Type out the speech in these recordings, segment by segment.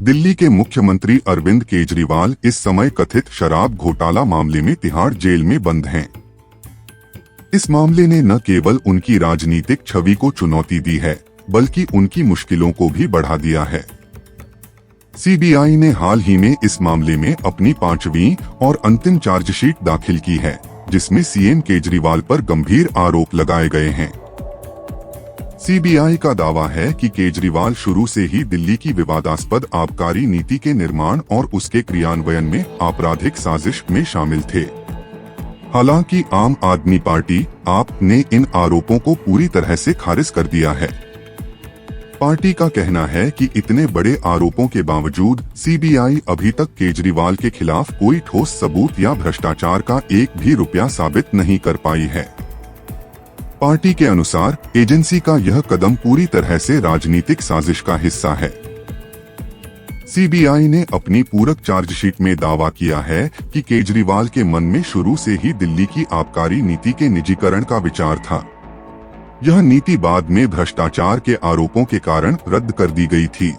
दिल्ली के मुख्यमंत्री अरविंद केजरीवाल इस समय कथित शराब घोटाला मामले में तिहाड़ जेल में बंद हैं। इस मामले ने न केवल उनकी राजनीतिक छवि को चुनौती दी है, बल्कि उनकी मुश्किलों को भी बढ़ा दिया है। सीबीआई ने हाल ही में इस मामले में अपनी 5वीं और अंतिम चार्जशीट दाखिल की है, जिसमें सीएम केजरीवाल पर गंभीर आरोप लगाए गए हैं। सीबीआई का दावा है कि केजरीवाल शुरू से ही दिल्ली की विवादास्पद आबकारी नीति के निर्माण और उसके क्रियान्वयन में आपराधिक साजिश में शामिल थे। हालांकि आम आदमी पार्टी आप ने इन आरोपों को पूरी तरह से खारिज कर दिया है। पार्टी का कहना है कि इतने बड़े आरोपों के बावजूद सीबीआई अभी तक केजरीवाल के खिलाफ कोई ठोस सबूत या भ्रष्टाचार का एक भी रुपया साबित नहीं कर पाई है। पार्टी के अनुसार एजेंसी का यह कदम पूरी तरह से राजनीतिक साजिश का हिस्सा है। सीबीआई ने अपनी पूरक चार्जशीट में दावा किया है कि केजरीवाल के मन में शुरू से ही दिल्ली की आबकारी नीति के निजीकरण का विचार था। यह नीति बाद में भ्रष्टाचार के आरोपों के कारण रद्द कर दी गई थी।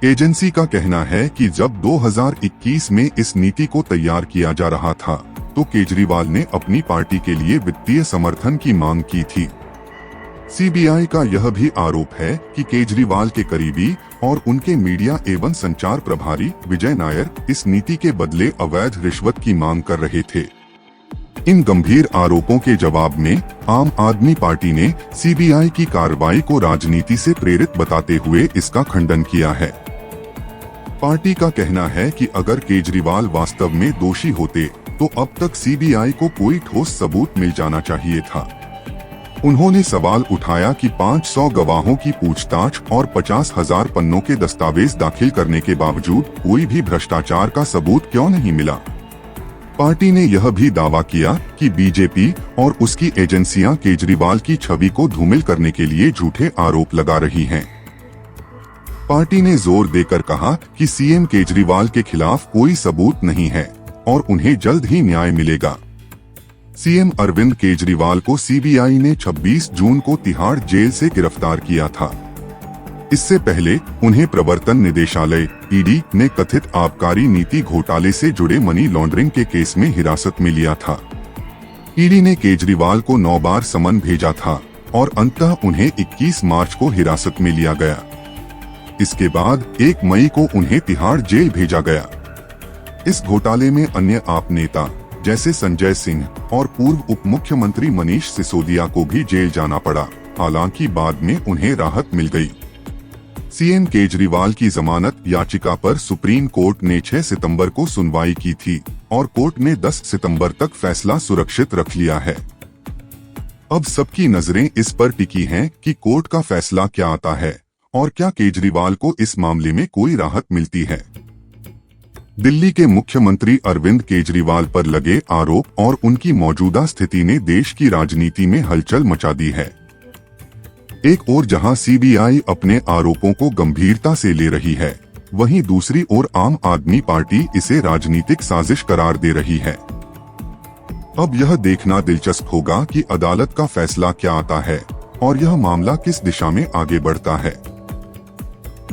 एजेंसी का कहना है कि जब 2021 में इस नीति को तैयार किया जा रहा था, तो केजरीवाल ने अपनी पार्टी के लिए वित्तीय समर्थन की मांग की थी। सीबीआई का यह भी आरोप है कि केजरीवाल के करीबी और उनके मीडिया एवं संचार प्रभारी विजय नायर इस नीति के बदले अवैध रिश्वत की मांग कर रहे थे। इन गंभीर आरोपों के जवाब में आम आदमी पार्टी ने सीबीआई की कार्रवाई को राजनीति से प्रेरित बताते हुए इसका खंडन किया है। पार्टी का कहना है कि अगर केजरीवाल वास्तव में दोषी होते तो अब तक सीबीआई को कोई ठोस सबूत मिल जाना चाहिए था। उन्होंने सवाल उठाया कि 500 गवाहों की पूछताछ और 50,000 पन्नों के दस्तावेज दाखिल करने के बावजूद कोई भी भ्रष्टाचार का सबूत क्यों नहीं मिला। पार्टी ने यह भी दावा किया कि बीजेपी और उसकी एजेंसियां केजरीवाल की छवि को धूमिल करने के लिए झूठे आरोप लगा रही हैं। पार्टी ने जोर देकर कहा कि सीएम केजरीवाल के खिलाफ कोई सबूत नहीं है और उन्हें जल्द ही न्याय मिलेगा। सीएम अरविंद केजरीवाल को सीबीआई ने 26 जून को तिहाड़ जेल से गिरफ्तार किया था। इससे पहले उन्हें प्रवर्तन निदेशालय ईडी ने कथित आबकारी नीति घोटाले से जुड़े मनी लॉन्ड्रिंग के केस में हिरासत में लिया था। ईडी ने केजरीवाल को 9 बार समन भेजा था और अंततः उन्हें 21 मार्च को हिरासत में लिया गया। इसके बाद 1 मई को उन्हें तिहाड़ जेल भेजा गया। इस घोटाले में अन्य आप नेता जैसे संजय सिंह और पूर्व उप मुख्यमंत्री मनीष सिसोदिया को भी जेल जाना पड़ा। हालांकि बाद में उन्हें राहत मिल गई। सीएम केजरीवाल की जमानत याचिका पर सुप्रीम कोर्ट ने 6 सितंबर को सुनवाई की थी और कोर्ट ने 10 सितंबर तक फैसला सुरक्षित रख लिया है। अब सबकी नजरें इस पर टिकी हैं कि कोर्ट का फैसला क्या आता है और क्या केजरीवाल को इस मामले में कोई राहत मिलती है। दिल्ली के मुख्यमंत्री अरविंद केजरीवाल पर लगे आरोप और उनकी मौजूदा स्थिति ने देश की राजनीति में हलचल मचा दी है। एक ओर जहां सीबीआई अपने आरोपों को गंभीरता से ले रही है, वहीं दूसरी ओर आम आदमी पार्टी इसे राजनीतिक साजिश करार दे रही है। अब यह देखना दिलचस्प होगा कि अदालत का फैसला क्या आता है और यह मामला किस दिशा में आगे बढ़ता है।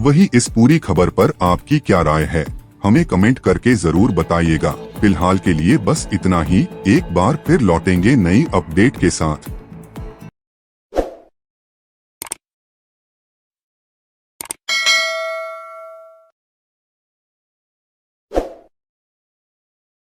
वही इस पूरी खबर पर आपकी क्या राय है, हमें कमेंट करके जरूर बताइएगा। फिलहाल के लिए बस इतना ही। एक बार फिर लौटेंगे नई अपडेट के साथ।